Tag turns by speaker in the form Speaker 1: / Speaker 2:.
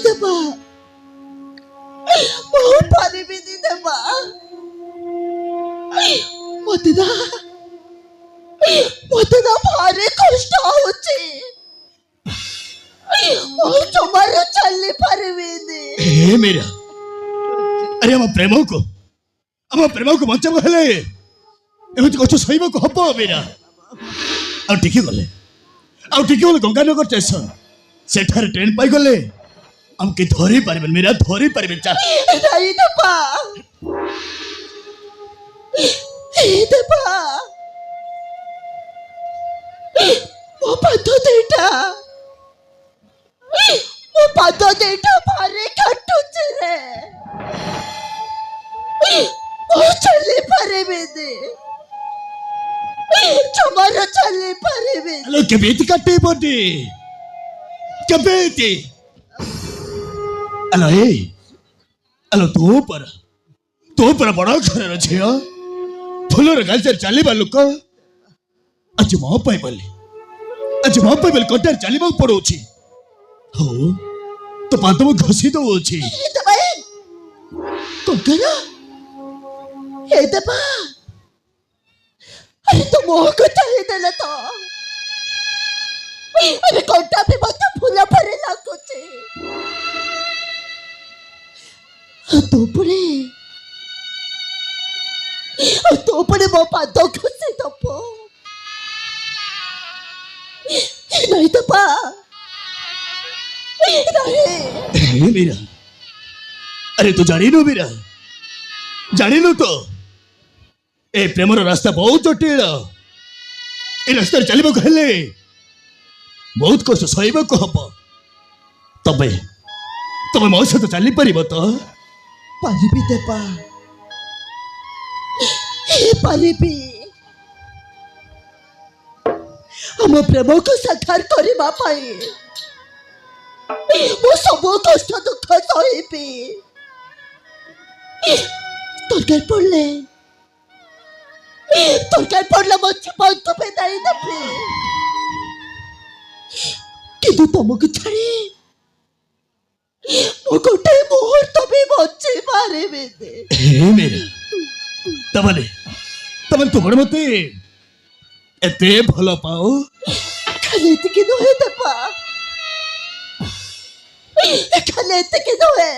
Speaker 1: দেবা ମୁଁ ପାରିବିନି ଦେବା ମତେ ଭାରି କଷ୍ଟ ହଉଛି ମୁଁ ଜମାରୁ ଚାଲି ପାରିବିନି।
Speaker 2: हे मेरा अरे ଆମ ପ୍ରେମକୁ ବଞ୍ଚାଇବାକୁ ହେଲେ ଏମିତି କଷ୍ଟ ସହିବାକୁ ହବ मेरा। ଆଉ ଟିକେ ଗଲେ ଗଙ୍ଗାନଗର ଷ୍ଟେସନ ସେଠାରେ ଟ୍ରେନ ପାଇଗଲେ ଆମକୁ ଧରି ପାରିବେନି मेरा ଧରି ପାରିବେନି। ଚାଲ
Speaker 1: ନାଇଁ ଦେବା ଦେବା ମୋ ପାଦ ଦିଟା ଭାରି କାଟୁଛି ରେ ମୁଁ ଚାଲି ପାରିବିନି ଜମାରୁ ଚାଲି ପାରିବିନି।
Speaker 2: ଆଲୋ କେମିତି କାଟିବନି କେମିତି ଆଲୋ ଆଲୋ ତୋ ପର ବଡ଼ ଘରର ଝିଅ ଫୁଲର ଗାଲିଚାରେ ଚାଲିବା ଲୋକ ଆଜି ମୋ ପାଇଁ ବୋଲି କଣ୍ଟାରେ ଚାଲିବାକୁ ପଡୁଛି। ହଉ ତୋ ପାଦ ମୁଁ ଘଷି ଦଉଛି।
Speaker 1: କଙ୍କନା ଦେବା ଆରେ ତୁ ମୁହଁକୁ ଚାଲିଦେଲେ ତ ଆରେ କଣ୍ଟା ବି ମତେ ଫୁଲ ପରି ଲାଗୁଛି ତୋ ଉପରେ ମୋ ପାଦ ଘଷି ଦବ नहीं तो पा
Speaker 2: नहीं मेरा अरे तू जानिनु मेरा जानिनु तो ए प्रेमर रास्ता बहुत जटिल ए रास्ता चलिबा कहले बहुत कष्ट सहिबा को हब तबे मो सहित चली परिबो तो
Speaker 1: पारिबी देपा पारिबी हम प्रेम को साकार करबा पाई मो सब कष्ट दुख सहिबी तोरकार पड़ले मो जीवन तो बेदाई देबी किंतु तुमको छाड़ी मो गोटे मुहूर्त भी बची पारिबेनी।
Speaker 2: हे मेरा तमने तुमर मते एते भलो पाओ
Speaker 1: खाली एतिकी नुहे देपा खाली एतिकी नुहे